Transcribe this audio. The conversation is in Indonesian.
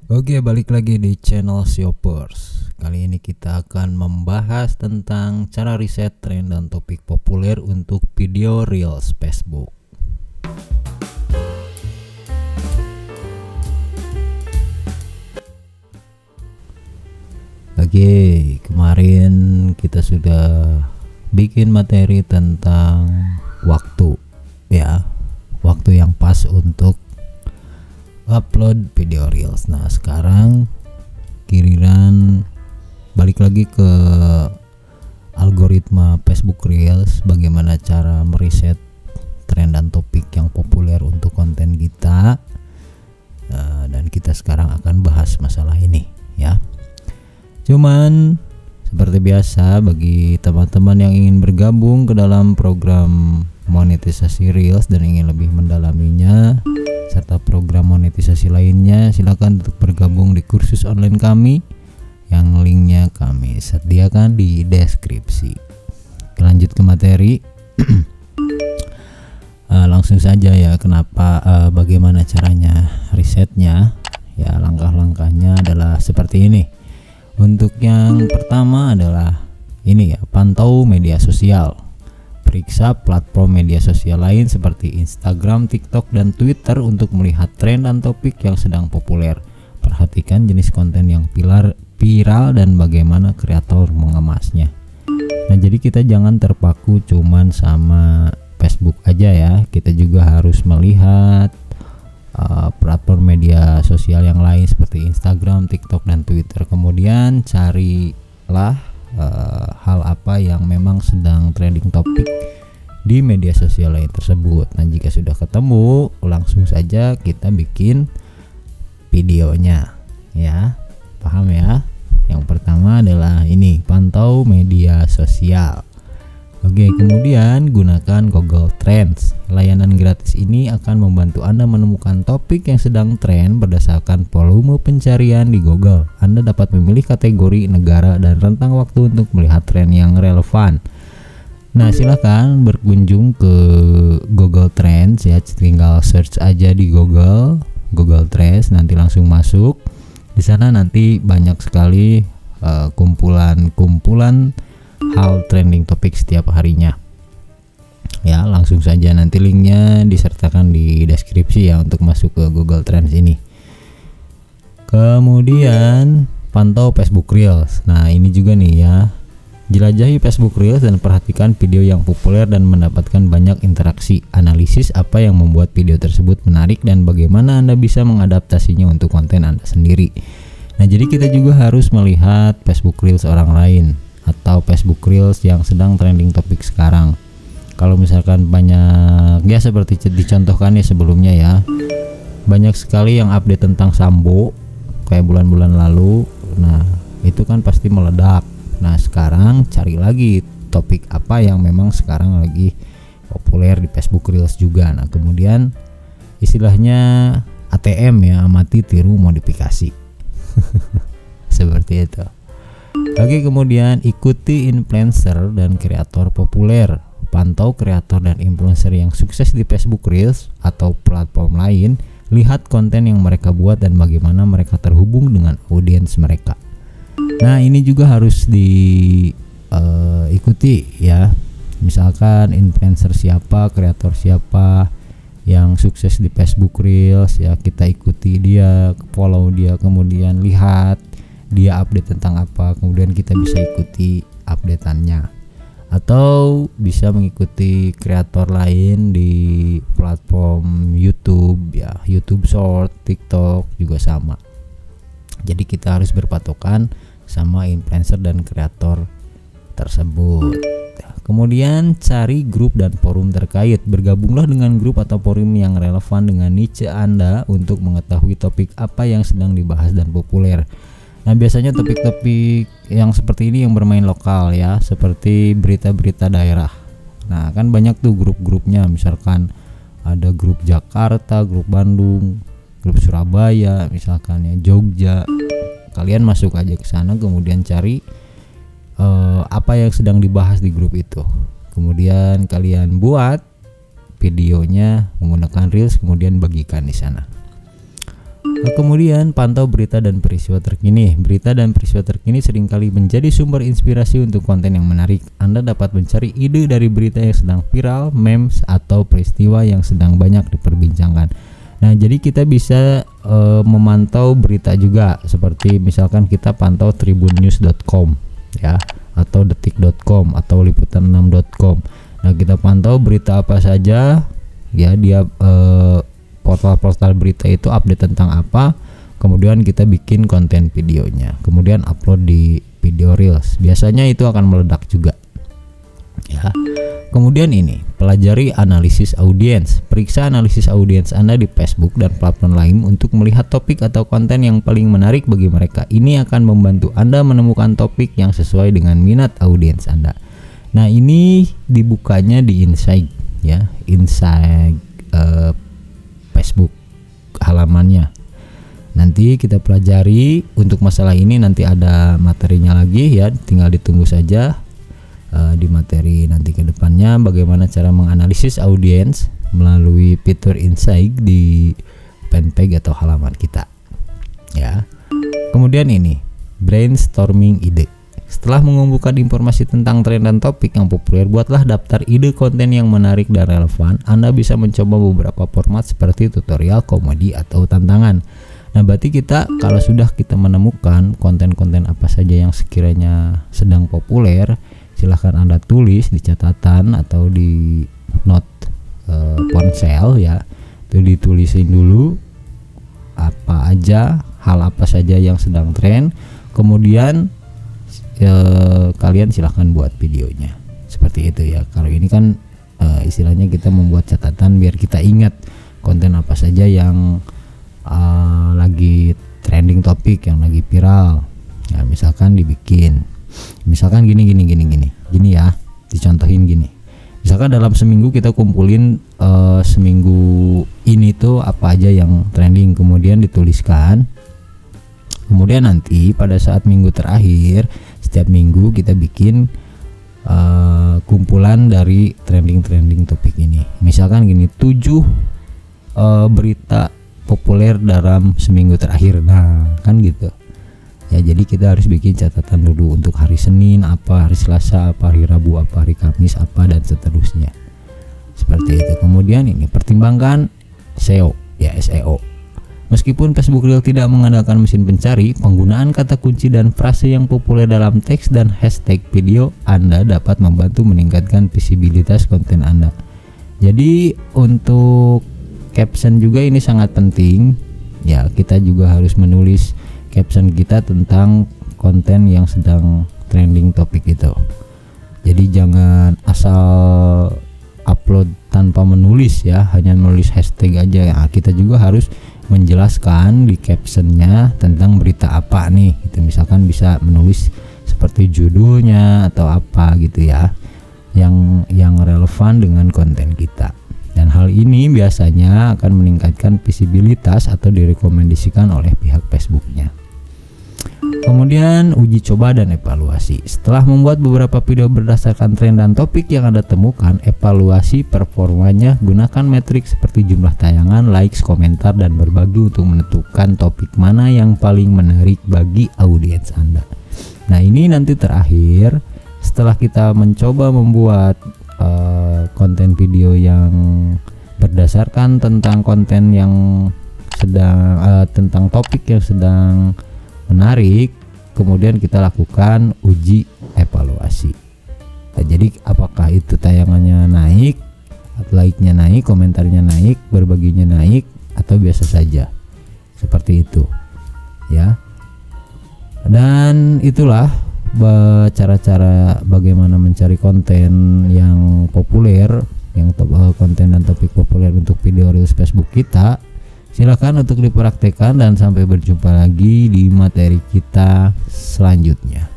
Oke, balik lagi di channel Siopers. Kali ini kita akan membahas tentang cara riset tren dan topik populer untuk video Reels Facebook. Oke, kemarin kita sudah bikin materi tentang waktu, ya, waktu yang pas untuk upload video Reels. Nah, sekarang giliran balik lagi ke algoritma Facebook Reels, bagaimana cara meriset tren dan topik yang populer untuk konten kita. Dan kita sekarang akan bahas masalah ini, ya. Cuman seperti biasa, bagi teman-teman yang ingin bergabung ke dalam program monetisasi Reels dan ingin lebih mendalaminya serta program monetisasi lainnya, silakan untuk bergabung di kursus online kami yang linknya kami sediakan di deskripsi. Lanjut ke materi. Langsung saja ya, bagaimana caranya risetnya? Ya, langkah-langkahnya adalah seperti ini. Untuk yang pertama adalah ini ya, pantau media sosial. Periksa platform media sosial lain seperti Instagram, TikTok, dan Twitter untuk melihat tren dan topik yang sedang populer. Perhatikan jenis konten yang viral dan bagaimana kreator mengemasnya. Nah, jadi kita jangan terpaku cuman sama Facebook aja ya. Kita juga harus melihat platform media sosial yang lain seperti Instagram, TikTok, dan Twitter. Kemudian carilah hal apa yang memang sedang trending topik di media sosial lain tersebut. Nah, jika sudah ketemu, langsung saja kita bikin videonya, ya. Paham ya? Yang pertama adalah ini, pantau media sosial. Oke, kemudian gunakan Google Trends. Layanan gratis ini akan membantu Anda menemukan topik yang sedang tren berdasarkan volume pencarian di Google. Anda dapat memilih kategori, negara, dan rentang waktu untuk melihat tren yang relevan. Nah, silakan berkunjung ke Google Trends ya, tinggal search aja di Google Trends, nanti langsung masuk. Di sana nanti banyak sekali kumpulan hal trending topik setiap harinya. Ya, langsung saja, nanti linknya disertakan di deskripsi ya untuk masuk ke Google Trends ini. Kemudian pantau Facebook Reels. Nah, ini juga nih ya. Jelajahi Facebook Reels dan perhatikan video yang populer dan mendapatkan banyak interaksi. Analisis apa yang membuat video tersebut menarik dan bagaimana Anda bisa mengadaptasinya untuk konten Anda sendiri. Nah, jadi kita juga harus melihat Facebook Reels orang lain atau Facebook Reels yang sedang trending topik sekarang. Kalau misalkan banyak, ya seperti dicontohkan ya sebelumnya ya, banyak sekali yang update tentang Sambo kayak bulan-bulan lalu. Nah, itu kan pasti meledak. Nah, sekarang cari lagi topik apa yang memang sekarang lagi populer di Facebook Reels juga. Nah, kemudian istilahnya ATM ya, amati, tiru, modifikasi. Seperti itu. Oke, kemudian ikuti influencer dan kreator populer. Pantau kreator dan influencer yang sukses di Facebook Reels atau platform lain. Lihat konten yang mereka buat dan bagaimana mereka terhubung dengan audiens mereka. Nah, ini juga harus diikuti ya. Misalkan influencer siapa, kreator siapa yang sukses di Facebook Reels ya, kita ikuti dia, follow dia, kemudian lihat dia update tentang apa, kemudian kita bisa ikuti updateannya. Atau bisa mengikuti kreator lain di platform YouTube ya, YouTube Short, TikTok juga sama. Jadi kita harus berpatokan sama influencer dan kreator tersebut. Kemudian cari grup dan forum terkait. Bergabunglah dengan grup atau forum yang relevan dengan niche Anda untuk mengetahui topik apa yang sedang dibahas dan populer. Nah, biasanya topik-topik yang seperti ini yang bermain lokal ya, seperti berita-berita daerah. Nah, kan banyak tuh grup-grupnya, misalkan ada grup Jakarta, grup Bandung, grup Surabaya, misalkan ya Jogja. Kalian masuk aja ke sana, kemudian cari apa yang sedang dibahas di grup itu. Kemudian kalian buat videonya menggunakan Reels, kemudian bagikan di sana. Kemudian pantau berita dan peristiwa terkini. Berita dan peristiwa terkini seringkali menjadi sumber inspirasi untuk konten yang menarik. Anda dapat mencari ide dari berita yang sedang viral, memes, atau peristiwa yang sedang banyak diperbincangkan. Nah, jadi kita bisa memantau berita juga, seperti misalkan kita pantau tribunnews.com ya, atau detik.com atau liputan6.com. Nah, kita pantau berita apa saja ya, dia portal-portal berita itu update tentang apa, kemudian kita bikin konten videonya, kemudian upload di video reels. Biasanya itu akan meledak juga ya. Kemudian ini, pelajari analisis audiens. Periksa analisis audiens Anda di Facebook dan platform lain untuk melihat topik atau konten yang paling menarik bagi mereka. Ini akan membantu Anda menemukan topik yang sesuai dengan minat audiens Anda. Nah, ini dibukanya di Insight ya, Insight Facebook halamannya. Nanti kita pelajari untuk masalah ini, nanti ada materinya lagi ya, tinggal ditunggu saja di materi nanti ke depannya bagaimana cara menganalisis audiens melalui fitur Insight di fanpage atau halaman kita ya. Kemudian ini, brainstorming ide. Setelah mengumpulkan informasi tentang tren dan topik yang populer, buatlah daftar ide konten yang menarik dan relevan. Anda bisa mencoba beberapa format seperti tutorial, komedi, atau tantangan. Nah, berarti kalau sudah kita menemukan konten-konten apa saja yang sekiranya sedang populer, silahkan Anda tulis di catatan atau di note ponsel ya. Itu ditulisin dulu apa aja, hal apa saja yang sedang tren. Kemudian kalian silahkan buat videonya seperti itu ya. Kalau ini kan istilahnya kita membuat catatan biar kita ingat konten apa saja yang lagi trending topik, yang lagi viral ya. Misalkan dibikin, misalkan gini ya, dicontohin gini. Misalkan dalam seminggu kita kumpulin seminggu ini tuh apa aja yang trending, kemudian dituliskan. Kemudian nanti pada saat minggu terakhir, setiap minggu kita bikin kumpulan dari trending topik ini. Misalkan gini, 7 berita populer dalam seminggu terakhir. Nah, kan gitu ya. Jadi kita harus bikin catatan dulu untuk hari Senin apa, hari Selasa apa, hari Rabu apa, hari Kamis apa, dan seterusnya seperti itu. Kemudian ini, pertimbangkan SEO ya, SEO. Meskipun Facebook Reels tidak mengandalkan mesin pencari, penggunaan kata kunci dan frase yang populer dalam teks dan hashtag video Anda dapat membantu meningkatkan visibilitas konten Anda. Jadi untuk caption juga ini sangat penting ya. Kita juga harus menulis caption kita tentang konten yang sedang trending topik itu. Jadi jangan asal upload tanpa menulis ya, hanya menulis hashtag aja. Nah, kita juga harus menjelaskan di captionnya tentang berita apa nih gitu. Misalkan bisa menulis seperti judulnya atau apa gitu ya, yang relevan dengan konten kita. Dan hal ini biasanya akan meningkatkan visibilitas atau direkomendasikan oleh pihak Facebooknya. Kemudian uji coba dan evaluasi. Setelah membuat beberapa video berdasarkan tren dan topik yang Anda temukan, evaluasi performanya. Gunakan metrik seperti jumlah tayangan, likes, komentar, dan berbagi untuk menentukan topik mana yang paling menarik bagi audiens Anda. Nah, ini nanti terakhir setelah kita mencoba membuat konten video yang berdasarkan tentang konten yang sedang tentang topik yang sedang menarik, kemudian kita lakukan uji evaluasi. Nah, jadi apakah itu tayangannya naik, like-nya naik, komentarnya naik, berbaginya naik, atau biasa saja, seperti itu ya. Dan itulah cara-cara bagaimana mencari konten yang populer, yang konten dan topik populer untuk video reels Facebook kita. Silakan untuk dipraktekkan dan sampai berjumpa lagi di materi kita selanjutnya.